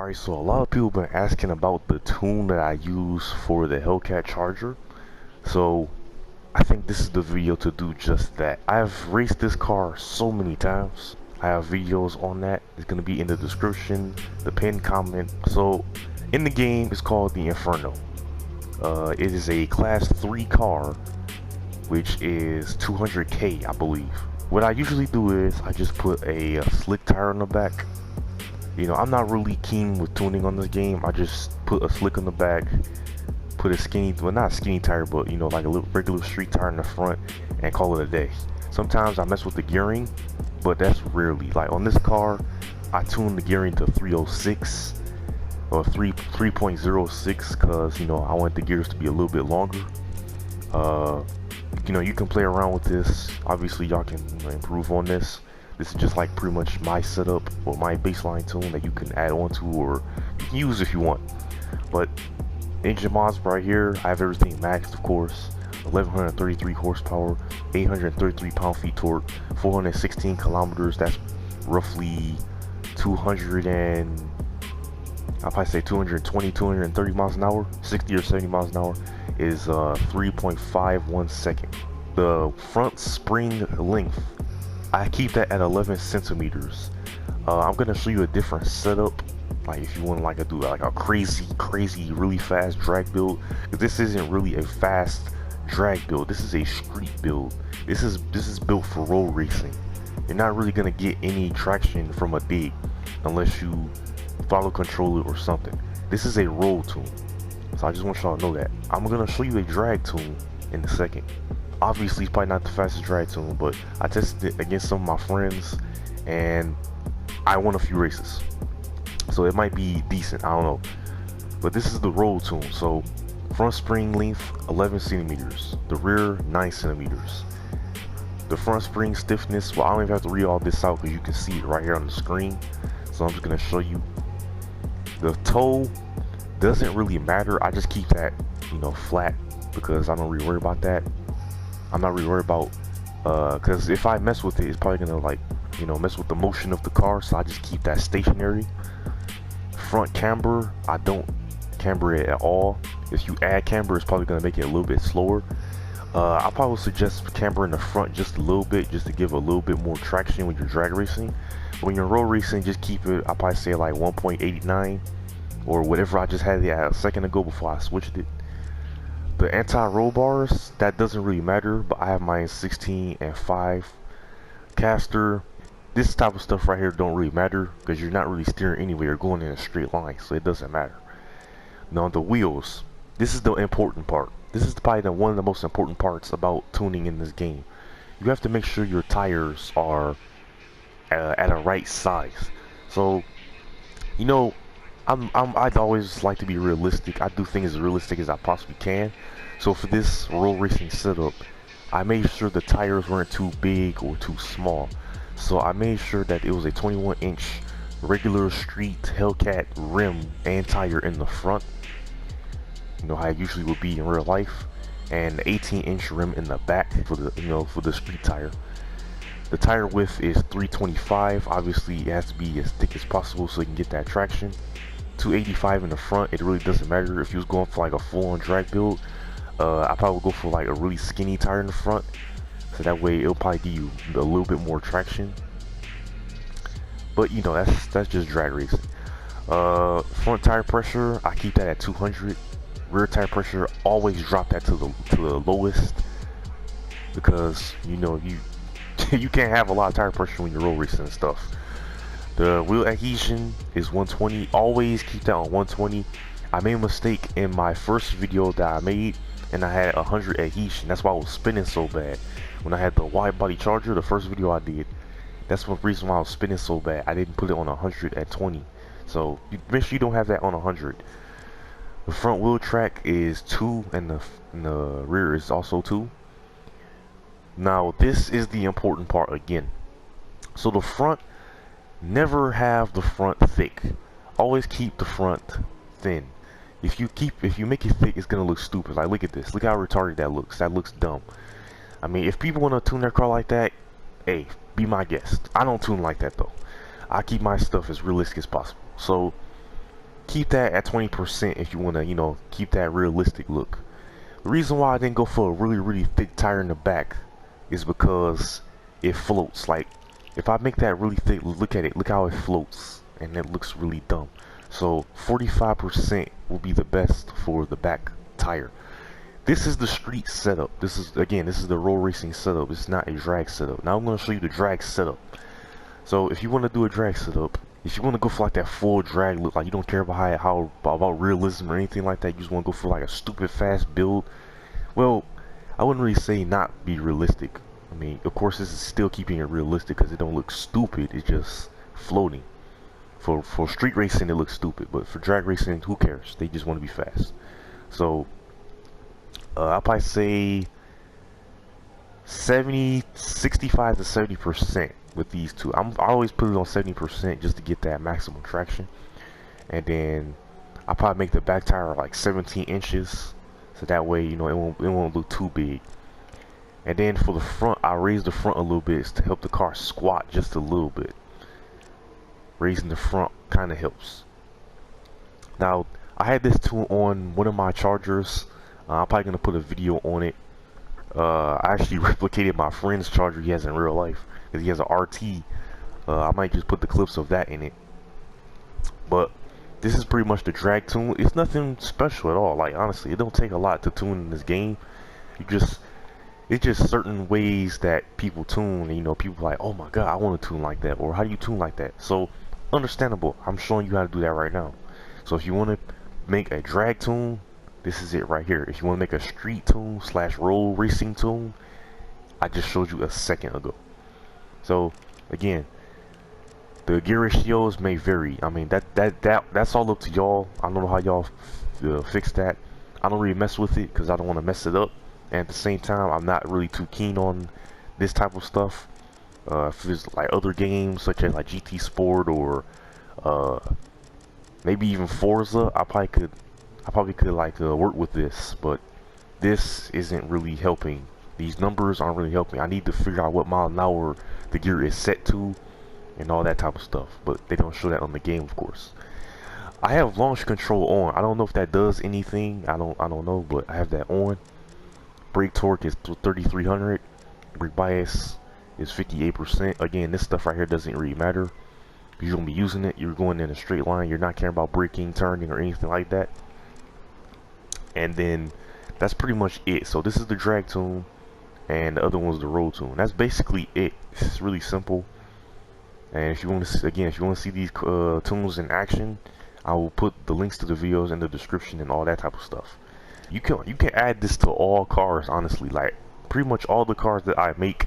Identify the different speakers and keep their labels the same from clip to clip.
Speaker 1: Alright, so a lot of people have been asking about the tune that I use for the Hellcat charger. So I think this is the video to do just that. I've raced this car so many times. I have videos on that. It's going to be in the description, the pinned comment. So in the game, it's called the Inferno. It is a class 3 car, which is 200k, I believe. What I usually do is I just put a slick tire on the back. You know, I'm not really keen with tuning on this game. I just put a slick on the back, put a skinny, well not a skinny tire, but you know, like a little regular street tire in the front, and call it a day. Sometimes I mess with the gearing, but that's rarely. Like on this car, I tuned the gearing to 306 or 3.06 because, you know, I want the gears to be a little bit longer. You know, you can play around with this. Obviously, y'all can improve on this. This is just like pretty much my setup or my baseline tune that you can add on to or you can use if you want. But engine mods right here, I have everything maxed, of course. 1133 horsepower, 833 pound-feet torque, 416 kilometers. That's roughly 200 and I'll probably say 220, 230 miles an hour. 60 or 70 miles an hour is 3.51 second. The front spring length, I keep that at 11 centimeters. I'm gonna show you a different setup, like if you want like to do like a crazy really fast drag build. This isn't really a fast drag build. This is a street build. This is built for road racing. You're not really gonna get any traction from a dig unless you follow controller or something. This is a road tune, so I just want y'all to know that. I'm gonna show you a drag tune in a second. Obviously, it's probably not the fastest drag tune, but I tested it against some of my friends, and I won a few races. So it might be decent, I don't know. But this is the road tune. So front spring length, 11 centimeters. The rear, 9 centimeters. The front spring stiffness, well, I don't even have to read all this out because you can see it right here on the screen. So I'm just going to show you. The toe doesn't really matter. I just keep that, you know, flat because I don't really worry about that. I'm not really worried about, because if I mess with it, it's probably gonna, like, you know, mess with the motion of the car, so I just keep that stationary. Front camber, I don't camber it at all. If you add camber, it's probably gonna make it a little bit slower. I probably suggest camber in the front just a little bit, just to give a little bit more traction when you're drag racing. When you're road racing, just keep it, I'll probably say like 1.89 or whatever I just had it at a second ago before I switched it. The anti-roll bars, that doesn't really matter, but I have mine 16 and 5. Caster, this type of stuff right here don't really matter because you're not really steering anywhere, you're going in a straight line, so it doesn't matter. Now the wheels, this is the important part. This is probably one of the most important parts about tuning in this game. You have to make sure your tires are at a right size. So, you know, I'd always like to be realistic. I do things as realistic as I possibly can. So for this road racing setup, I made sure the tires weren't too big or too small. So I made sure that it was a 21-inch regular street Hellcat rim and tire in the front. You know how it usually would be in real life, and the 18-inch rim in the back for the, you know, for the street tire. The tire width is 325. Obviously, it has to be as thick as possible so you can get that traction. 285 in the front. It really doesn't matter if you was going for like a full-on drag build. I probably would go for like a really skinny tire in the front, so that way it'll probably give you a little bit more traction. But you know, that's just drag racing. Front tire pressure, I keep that at 200. Rear tire pressure, always drop that to the lowest because, you know, you can't have a lot of tire pressure when you're road racing and stuff. The wheel adhesion is 120. Always keep that on 120. I made a mistake in my first video that I made, and I had 100 adhesion. That's why I was spinning so bad. When I had the wide body charger, the first video I did, that's one reason why I was spinning so bad. I didn't put it on 100 at 20. So make sure you don't have that on 100. The front wheel track is 2, and the rear is also 2. Now this is the important part again. So the front, never have the front thick. Always keep the front thin. If you make it thick, it's gonna look stupid. Like, look at this. Look how retarded that looks. That looks dumb. I mean, if people want to tune their car like that, hey, be my guest. I don't tune like that though. I keep my stuff as realistic as possible. So keep that at 20% if you want to, you know, keep that realistic look. The reason why I didn't go for a really thick tire in the back is because it floats. Like, if I make that really thick, look at it, look how it floats, and it looks really dumb. So 45% will be the best for the back tire. This is the street setup. This is, again, this is the road racing setup. It's not a drag setup. Now I'm going to show you the drag setup. So if you want to do a drag setup, if you want to go for like that full drag look, like you don't care about about realism or anything like that, you just want to go for like a stupid fast build, well, I wouldn't really say not be realistic. I mean, of course, this is still keeping it realistic because it don't look stupid. It's just floating. For street racing, it looks stupid, but for drag racing, who cares? They just want to be fast. So I'll probably say 65 to 70% with these two. I always put it on 70% just to get that maximum traction, and then I'll probably make the back tire like 17 inches, so that way, you know, it won't look too big. And then for the front, I'll raise the front a little bit to help the car squat just a little bit. Raising the front kind of helps. Now, I had this tool on one of my chargers. I'm probably gonna put a video on it. I actually replicated my friend's charger he has in real life because he has an RT. I might just put the clips of that in it. But this is pretty much the drag tune. It's nothing special at all. Like, honestly, it don't take a lot to tune in this game. It's just certain ways that people tune. And, you know, people are like, oh my god, I want to tune like that, or how do you tune like that? So understandable. I'm showing you how to do that right now. So if you want to make a drag tune, this is it right here. If you want to make a street tune / road racing tune, I just showed you a second ago. So again, the gear ratios may vary. I mean, that's all up to y'all. I don't know how y'all fix that. I don't really mess with it because I don't want to mess it up. And at the same time, I'm not really too keen on this type of stuff. If there's like other games such as like GT Sport or maybe even Forza, I probably could like work with this, but this isn't really helping. These numbers aren't really helping. I need to figure out what mile an hour the gear is set to and all that type of stuff, but they don't show that on the game, of course. I have launch control on. I don't know if that does anything. I don't know, but I have that on. Brake torque is 3300. Brake bias is 58%. Again, this stuff right here doesn't really matter. You're gonna be using it. You're going in a straight line. You're not caring about braking, turning, or anything like that. And then that's pretty much it. So this is the drag tune, and the other one's the road tune. That's basically it. It's really simple. And if you want to, again, if you want to see these tunes in action, I will put the links to the videos in the description and all that type of stuff. You can add this to all cars, honestly. Like pretty much all the cars that I make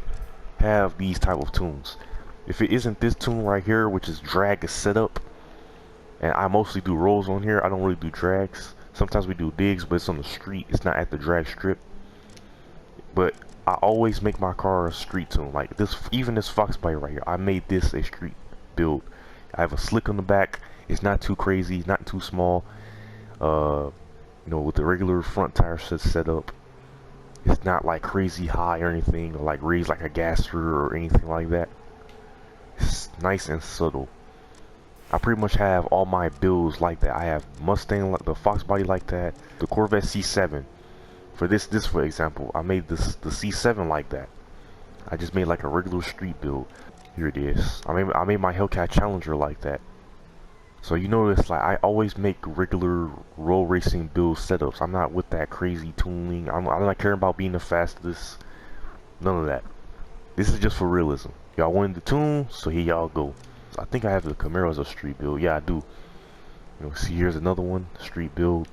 Speaker 1: have these type of tunes. If it isn't this tune right here, which is drag setup, and I mostly do rolls on here, I don't really do drags. Sometimes we do digs, but it's on the street. It's not at the drag strip. But I always make my car a street tune. Like this, even this Fox bike right here, I made this a street build. I have a slick on the back. It's not too crazy, not too small. You know, with the regular front tire set up, it's not like crazy high or anything, or like raised like a gasser or anything like that. It's nice and subtle. I pretty much have all my builds like that. I have Mustang, like the Fox body like that, the Corvette C7. For this for example, I made the C7 like that. I just made like a regular street build. Here it is. I made my Hellcat Challenger like that. So you notice, like, I always make regular road racing build setups. I'm not with that crazy tuning. I'm not caring about being the fastest. None of that. This is just for realism. Y'all wanted the tune, so here y'all go. So I think I have the Camaro as a street build. Yeah, I do. You know, see, here's another one, street build.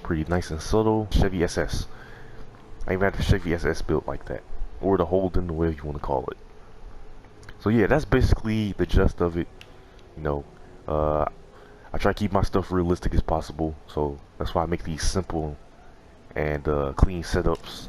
Speaker 1: Pretty nice and subtle. Chevy SS. I even have the Chevy SS built like that, or the Holden, whatever you want to call it. So yeah, that's basically the gist of it. You know, I try to keep my stuff realistic as possible, so that's why I make these simple and clean setups.